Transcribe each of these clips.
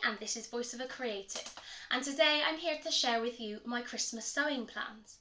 and this is Voice of a Creative, and today I'm here to share with you my Christmas sewing plans.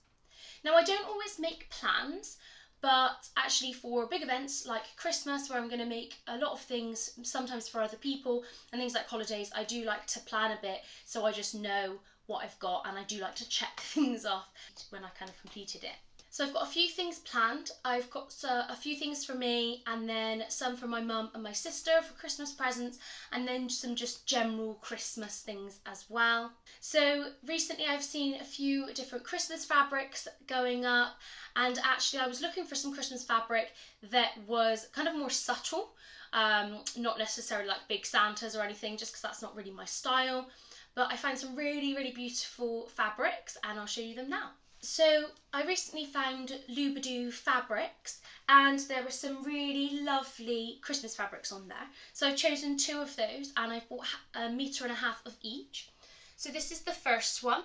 Now, I don't always make plans, but actually for big events like Christmas, where I'm going to make a lot of things, sometimes for other people, and things like holidays, I do like to plan a bit so I just know what I've got, and I do like to check things off when I kind of completed it. So I've got a few things planned. I've got a few things for me, and then some for my mum and my sister for Christmas presents, and then some just general Christmas things as well. So recently I've seen a few different Christmas fabrics going up, and actually I was looking for some Christmas fabric that was kind of more subtle, not necessarily like big Santas or anything, just because that's not really my style. But I found some really beautiful fabrics, and I'll show you them now. So I recently found Lubadoo fabrics, and there were some really lovely Christmas fabrics on there. So I've chosen two of those, and I've bought 1.5 meters of each. So this is the first one.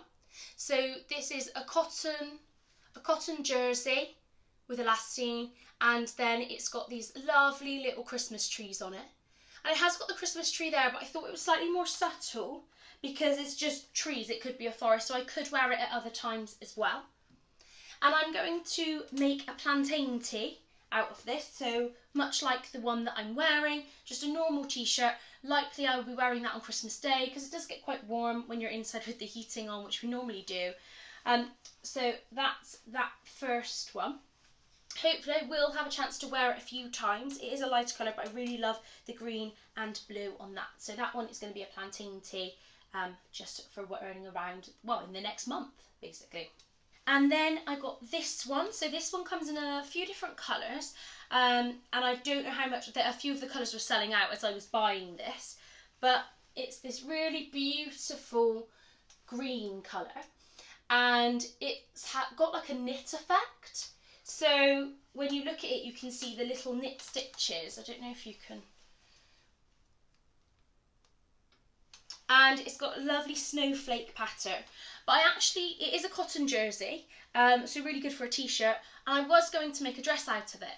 So this is a cotton jersey with elastane, and then it's got these lovely little Christmas trees on it. And it has got the Christmas tree there, but I thought it was slightly more subtle because it's just trees. It could be a forest, so I could wear it at other times as well. And I'm going to make a plantain tee out of this, so much like the one that I'm wearing, just a normal t-shirt. Likely I will be wearing that on Christmas Day because it does get quite warm when you're inside with the heating on, which we normally do. So that's that first one. Hopefully I will have a chance to wear it a few times. It is a lighter colour, but I really love the green and blue on that. So that one is going to be a plantain tee, just for wearing around, well, in the next month, basically. And then I got this one. So this one comes in a few different colours, and I don't know how much, a few of the colours were selling out as I was buying this, but it's this really beautiful green colour, and it's got like a knit effect. So when you look at it, you can see the little knit stitches. I don't know if you can. And it's got a lovely snowflake pattern. But it is a cotton jersey, so really good for a t-shirt. And I was going to make a dress out of it,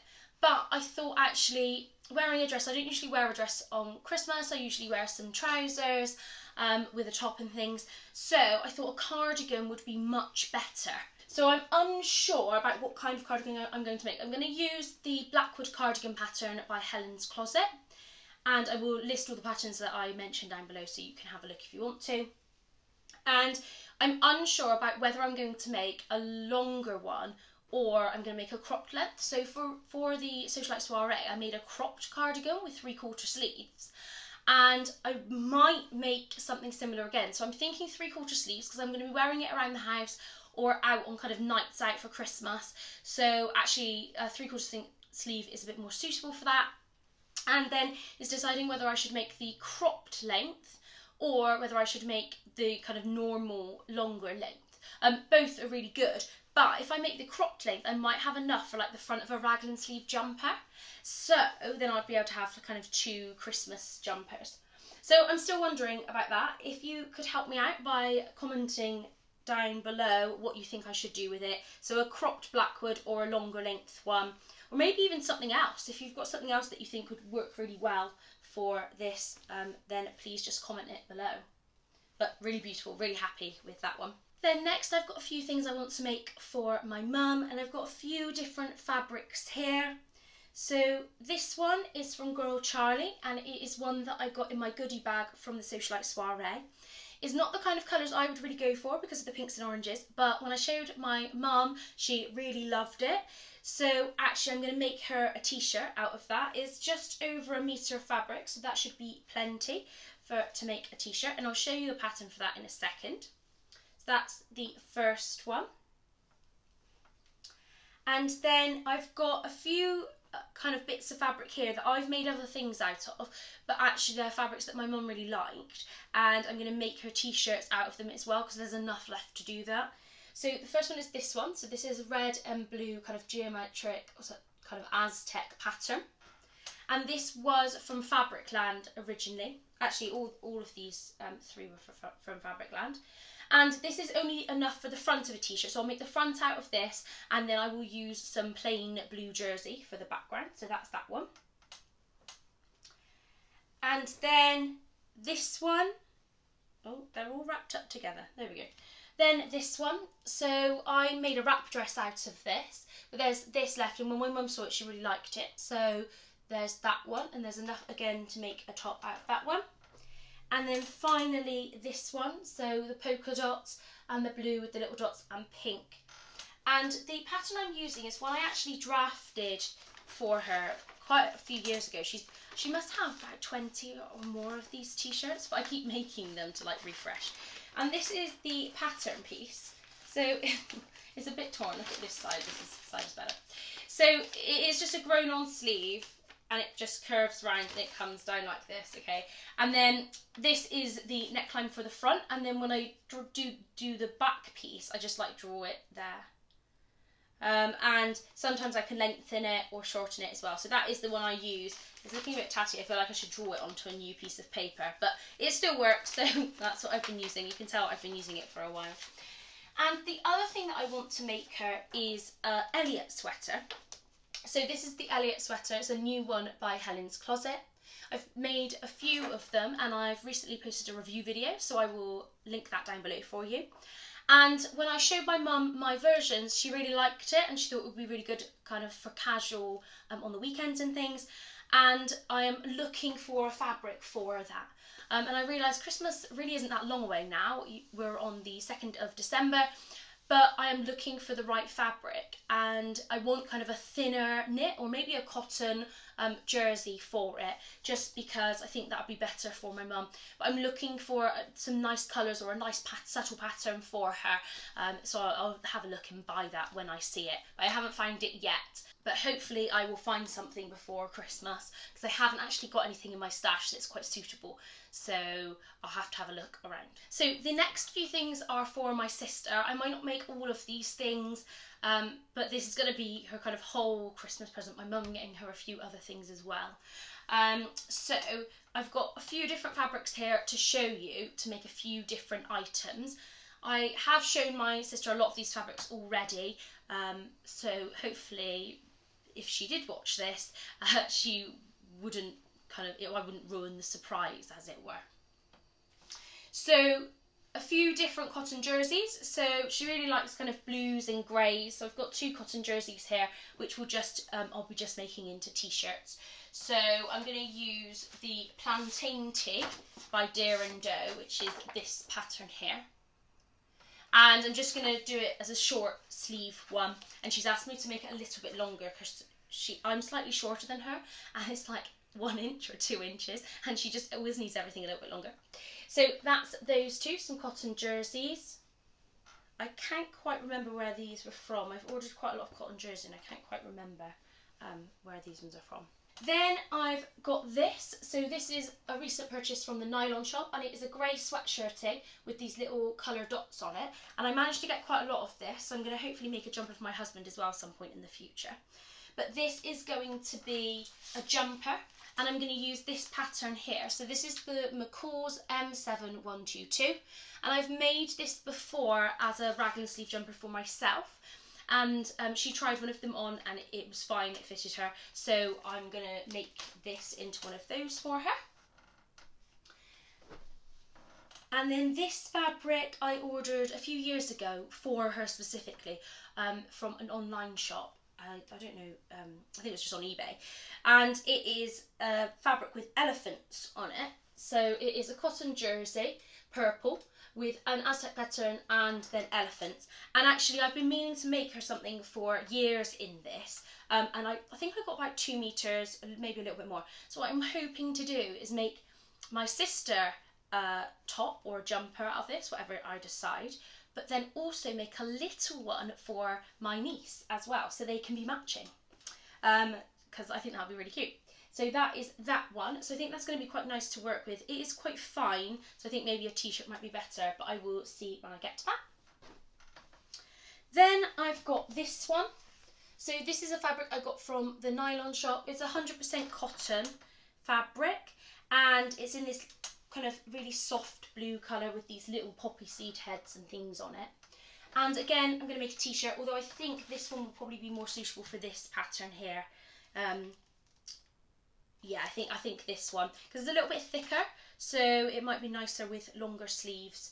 but I thought actually wearing a dress, I don't usually wear a dress on Christmas. I usually wear some trousers with a top and things. So I thought a cardigan would be much better. So I'm unsure about what kind of cardigan I'm going to make. I'm going to use the Blackwood cardigan pattern by Helen's Closet, and I will list all the patterns that I mentioned down below so you can have a look if you want to. And I'm unsure about whether I'm going to make a longer one or I'm going to make a cropped length. So for the Socialite Soiree, I made a cropped cardigan with 3/4 sleeves, and I might make something similar again. So I'm thinking 3/4 sleeves because I'm going to be wearing it around the house or out on kind of nights out for Christmas. So actually a 3/4 sleeve is a bit more suitable for that. And then it's deciding whether I should make the cropped length or whether I should make the kind of normal longer length. Both are really good, but if I make the cropped length, I might have enough for like the front of a raglan sleeve jumper. So then I'd be able to have kind of 2 Christmas jumpers. So I'm still wondering about that. If you could help me out by commenting down below what you think I should do with it. So a cropped Blackwood or a longer length one, or maybe even something else. If you've got something else that you think would work really well for this, then please just comment it below. But really beautiful, really happy with that one. Then next I've got a few things I want to make for my mum, and I've got a few different fabrics here. So this one is from Girl Charlie, and it is one that I got in my goodie bag from the Socialite Soiree. It's not the kind of colours I would really go for because of the pinks and oranges, but when I showed my mum, she really loved it. So actually I'm going to make her a t-shirt out of that. It's just over 1 meter of fabric, so that should be plenty to make a t-shirt, and I'll show you the pattern for that in a second. So that's the first one. And then I've got a few kind of bits of fabric here that I've made other things out of, but actually they're fabrics that my mum really liked, and I'm going to make her t-shirts out of them as well because there's enough left to do that. So the first one is this one. So this is a red and blue kind of geometric, also kind of Aztec pattern, and this was from Fabricland originally. Actually all of these 3 were from Fabricland. And this is only enough for the front of a t-shirt, so I'll make the front out of this, and then I will use some plain blue jersey for the background. So that's that one. And then this one Oh, they're all wrapped up together. There we go. Then this one. So I made a wrap dress out of this, but there's this left, and when my mum saw it, she really liked it. So there's that one, and there's enough again to make a top out of that one. And then finally this one, so the polka dots and the blue with the little dots and pink. And the pattern I'm using is one I actually drafted for her quite a few years ago. She must have about 20 or more of these t-shirts, but I keep making them to like refresh. And this is the pattern piece. So it's a bit torn. Look at this side. This side is better. So it is just a grown on sleeve, and it just curves around and it comes down like this, okay? And then this is the neckline for the front, and then when I do the back piece, I just like draw it there. And sometimes I can lengthen it or shorten it as well. So that is the one I use. It's looking a bit tatty. I feel like I should draw it onto a new piece of paper, but it still works, so that's what I've been using. You can tell I've been using it for a while. And the other thing that I want to make her is an Elliot sweater. So this is the Elliot sweater. It's a new one by Helen's Closet. I've made a few of them, and I've recently posted a review video, so I will link that down below for you. And when I showed my mum my versions, she really liked it, and she thought it would be really good kind of for casual on the weekends and things. And I am looking for a fabric for that. And I realised Christmas really isn't that long away now. We're on the 2nd of December, but I am looking for the right fabric, and I want kind of a thinner knit or maybe a cotton jersey for it, just because I think that would be better for my mum. But I'm looking for some nice colours or a nice subtle pattern for her, so I'll have a look and buy that when I see it. But I haven't found it yet, but hopefully I will find something before Christmas, because I haven't actually got anything in my stash that's quite suitable, so I'll have to have a look around. So the next few things are for my sister. I might not make all of these things, but this is going to be her kind of whole Christmas present. My mum getting her a few other things as well. So I've got a few different fabrics here to show you to make a few different items. I have shown my sister a lot of these fabrics already, so hopefully if she did watch this, she wouldn't I wouldn't ruin the surprise, as it were. So a few different cotton jerseys. So she really likes kind of blues and greys. So I've got 2 cotton jerseys here, which will just I'll be just making into t-shirts. So I'm going to use the Plantain Tig by Dear and Doe, which is this pattern here. And I'm just going to do it as a short sleeve one. And she's asked me to make it a little bit longer because I'm slightly shorter than her, and it's like 1 inch or 2 inches, and she just always needs everything a little bit longer. So that's those 2, some cotton jerseys. I can't quite remember where these were from. I've ordered quite a lot of cotton jerseys and I can't quite remember where these ones are from. Then I've got this. So this is a recent purchase from the Nylon Shop, and it is a grey sweatshirting with these little colour dots on it. And I managed to get quite a lot of this, so I'm going to hopefully make a jumper for my husband as well at some point in the future. But this is going to be a jumper, and I'm going to use this pattern here. So this is the Mccalls M7122, and I've made this before as a raglan sleeve jumper for myself, and she tried one of them on and it was fine, it fitted her, so I'm going to make this into one of those for her. And then this fabric I ordered a few years ago for her specifically from an online shop. I don't know, I think it was just on eBay, and it is a fabric with elephants on it. So it is a cotton jersey, purple, with an Aztec pattern and then elephants. And actually I've been meaning to make her something for years in this, and I think I got about 2 meters, maybe a little bit more. So what I'm hoping to do is make my sister a top or a jumper out of this, whatever I decide, but then also make a little one for my niece as well, so they can be matching, because I think that would be really cute. So that is that one. So I think that's going to be quite nice to work with. It is quite fine, so I think maybe a t-shirt might be better, but I will see when I get to that. Then I've got this one. So this is a fabric I got from the Nylon Shop. It's 100% cotton fabric, and it's in this kind of really soft blue colour with these little poppy seed heads and things on it. And again, I'm going to make a t-shirt, although I think this one will probably be more suitable for this pattern here. yeah, I think this one, because it's a little bit thicker, so it might be nicer with longer sleeves.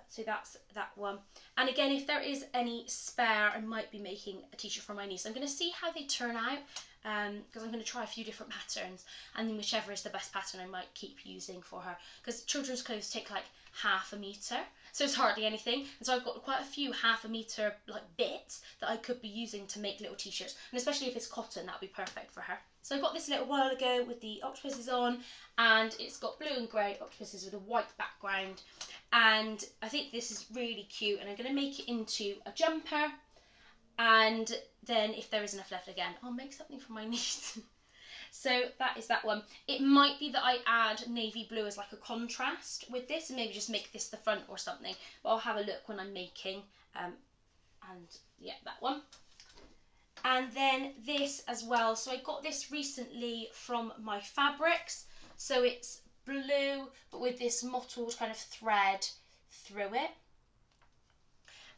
So that's that one. And again, if there is any spare, I might be making a t-shirt for my niece. I'm going to see how they turn out, because I'm going to try a few different patterns, and then whichever is the best pattern I might keep using for her, because children's clothes take like half a metre, so it's hardly anything, and so I've got quite a few half a metre like bits that I could be using to make little t-shirts, and especially if it's cotton, that would be perfect for her. So I got this a little while ago with the octopuses on, and it's got blue and grey octopuses with a white background, and I think this is really cute, and I'm going to make it into a jumper, and then if there is enough left again, I'll make something for my niece. So that is that one. It might be that I add navy blue as like a contrast with this, and maybe just make this the front or something, but I'll have a look when I'm making, and yeah, that one. And then this as well, so I got this recently from My Fabrics, so it's blue but with this mottled kind of thread through it,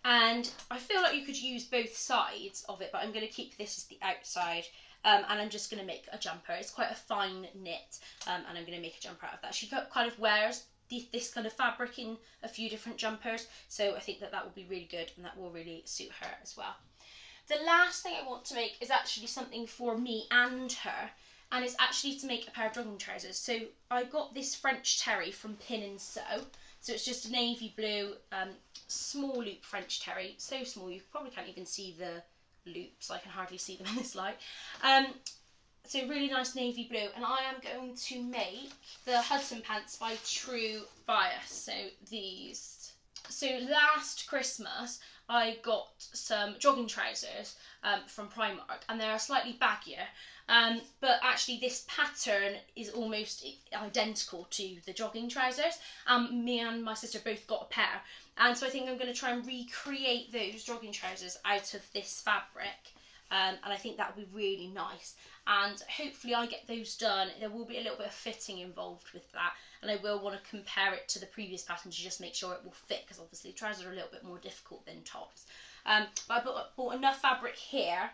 and I feel like you could use both sides of it, but I'm going to keep this as the outside, and I'm just going to make a jumper. It's quite a fine knit, and I'm going to make a jumper out of that. She kind of wears this kind of fabric in a few different jumpers, so I think that will be really good, and that will really suit her as well. The last thing I want to make is actually something for me and her, and it's actually to make a pair of jogging trousers. So I got this French terry from Pin and Sew, so it's just a navy blue small loop French terry, so small you probably can't even see the loops, I can hardly see them in this light. So really nice navy blue, and I am going to make the Hudson pants by True Bias, so these. So last Christmas I got some jogging trousers from Primark, and they're slightly baggier, but actually this pattern is almost identical to the jogging trousers. Me and my sister both got a pair, and so I think I'm going to try and recreate those jogging trousers out of this fabric, and I think that would be really nice, and hopefully I get those done. There will be a little bit of fitting involved with that, and I will want to compare it to the previous pattern to just make sure it will fit, because obviously trousers are a little bit more difficult than tops. But I bought enough fabric here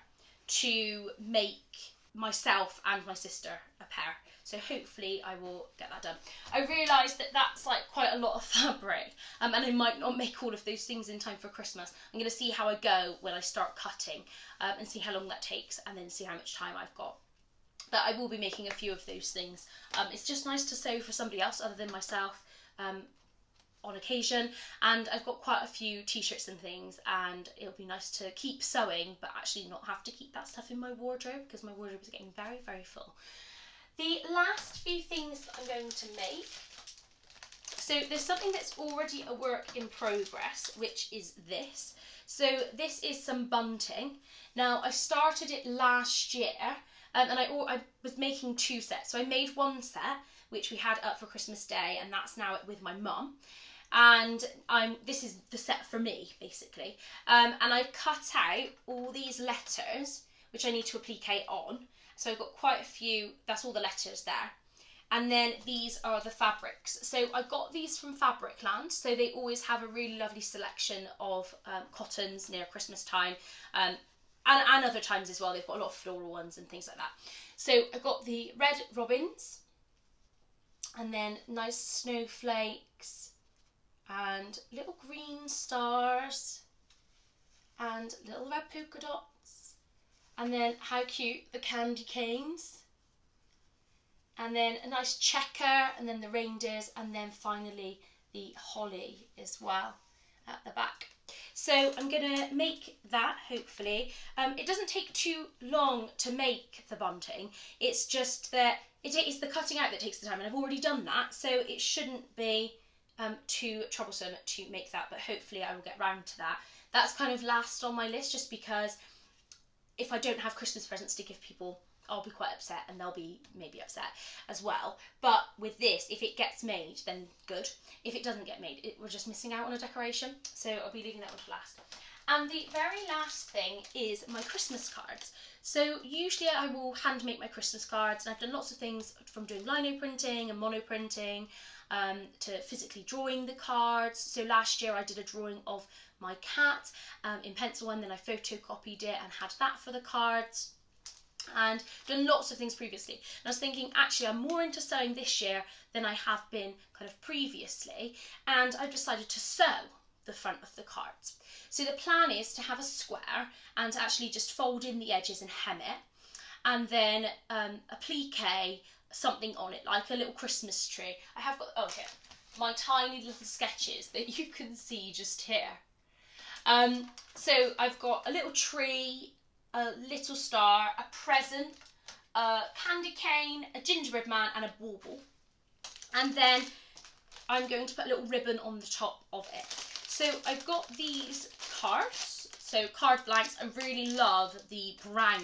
to make myself and my sister a pair, so hopefully I will get that done. I realised that that's like quite a lot of fabric, and I might not make all of those things in time for Christmas. I'm going to see how I go when I start cutting, and see how long that takes, and then see how much time I've got. But I will be making a few of those things. It's just nice to sew for somebody else other than myself on occasion, and I've got quite a few t-shirts and things, and it'll be nice to keep sewing but actually not have to keep that stuff in my wardrobe, because my wardrobe is getting very, very full. The last few things that I'm going to make, so there's something that's already a work in progress, which is this. So this is some bunting. Now I started it last year, and I was making two sets. So I made one set which we had up for Christmas Day, and that's now with my mum, and this is the set for me basically, and I've cut out all these letters which I need to applique on. So I've got quite a few, that's all the letters there. And then these are the fabrics. So I got these from Fabricland, so they always have a really lovely selection of cottons near Christmas time, and other times as well. They've got a lot of floral ones and things like that. So I got the red robins, and then nice snowflakes, and little green stars, and little red polka dots, and then how cute, the candy canes, and then a nice checker, and then the reindeers, and then finally the holly as well at the back. So I'm going to make that, hopefully. It doesn't take too long to make the bunting, it's just that it's the cutting out that takes the time, and I've already done that, so it shouldn't be too troublesome to make that, but hopefully I will get round to that. That's kind of last on my list, just because if I don't have Christmas presents to give people, I'll be quite upset, and they'll be maybe upset as well. But with this, if it gets made, then good. If it doesn't get made, we're just missing out on a decoration, so I'll be leaving that one for last. And the very last thing is my Christmas cards. So usually I will hand make my Christmas cards, and I've done lots of things, from doing lino printing and mono printing to physically drawing the cards. So last year I did a drawing of my cat in pencil, and then I photocopied it and had that for the cards. and done lots of things previously. And I was thinking, actually, I'm more into sewing this year than I have been kind of previously, and I've decided to sew the front of the cards. So the plan is to have a square and to actually just fold in the edges and hem it, and then a applique something on it, like a little Christmas tree. I have got, oh here, my tiny little sketches that you can see just here. So I've got a little tree, a little star, a present, a candy cane, a gingerbread man and a bauble. And then I'm going to put a little ribbon on the top of it. So I've got these cards, so card blanks. I really love the brown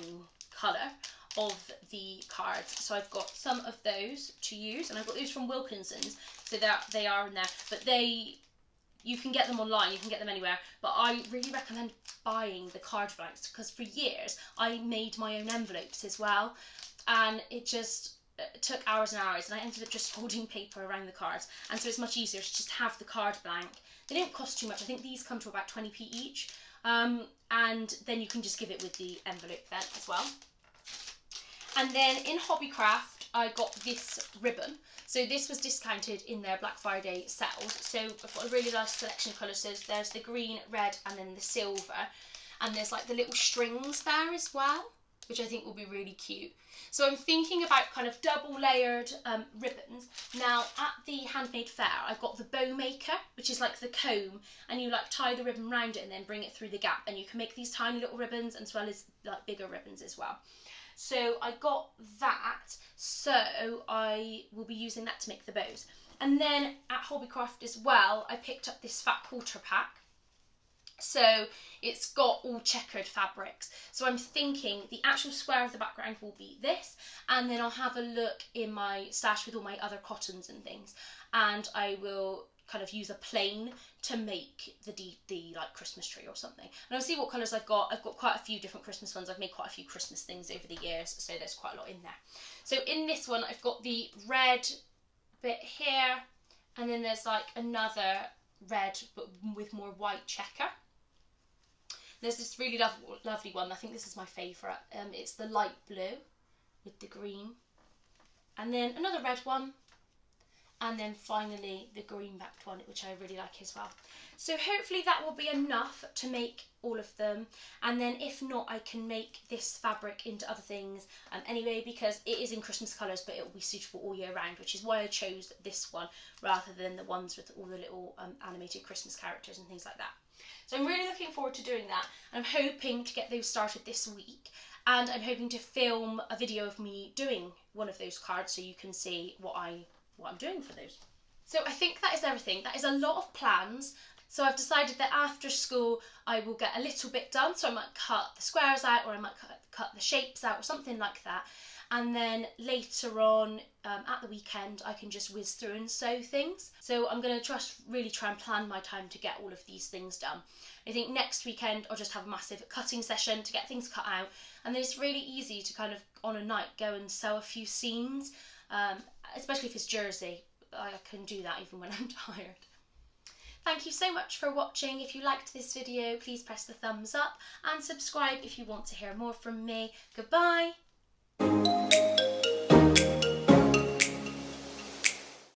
colour of the cards, so I've got some of those to use, and I've got these from Wilkinson's, so they are in there, but you can get them online, you can get them anywhere, but I really recommend buying the card blanks, because for years I made my own envelopes as well, and it just took hours and hours, and I ended up just folding paper around the cards, and so it's much easier to just have the card blank. They don't cost too much. I think these come to about 20p each, and then you can just give it with the envelope then as well. And then in Hobbycraft, I got this ribbon. So this was discounted in their Black Friday sales. So I've got a really nice selection of colours. So there's the green, red, and then the silver. And there's like the little strings there as well, which I think will be really cute. So I'm thinking about kind of double layered ribbons. Now at the Handmade Fair, I got the bow maker, which is like the comb, and you like tie the ribbon around it and then bring it through the gap. And you can make these tiny little ribbons as well as like bigger ribbons as well. So I got that, so I will be using that to make the bows. And then at Hobbycraft as well, I picked up this fat quarter pack. So it's got all checkered fabrics. So I'm thinking the actual square of the background will be this, and then I'll have a look in my stash with all my other cottons and things, and I will kind of use a plain to make the like Christmas tree or something. And I'll see what colours I've got. I've got quite a few different Christmas ones. I've made quite a few Christmas things over the years, so there's quite a lot in there. So in this one, I've got the red bit here, and then there's like another red but with more white checker. There's this really lovely one. I think this is my favourite. It's the light blue with the green, and then another red one, and then finally the green backed one, which I really like as well. So hopefully that will be enough to make all of them, and then if not, I can make this fabric into other things anyway, because it is in Christmas colours, but it will be suitable all year round, which is why I chose this one rather than the ones with all the little animated Christmas characters and things like that. So I'm really looking forward to doing that. I'm hoping to get those started this week, and I'm hoping to film a video of me doing one of those cards so you can see what I'm doing for those. So I think that is everything. That is a lot of plans. So I've decided that after school I will get a little bit done. So I might cut the squares out, or I might cut the shapes out, or something like that. And then later on at the weekend I can just whiz through and sew things. So I'm going to really try and plan my time to get all of these things done. I think next weekend I'll just have a massive cutting session to get things cut out, and then it's really easy to kind of on a night go and sew a few seams, especially if it's jersey. I can do that even when I'm tired. Thank you so much for watching. If you liked this video, please press the thumbs up and subscribe if you want to hear more from me. Goodbye!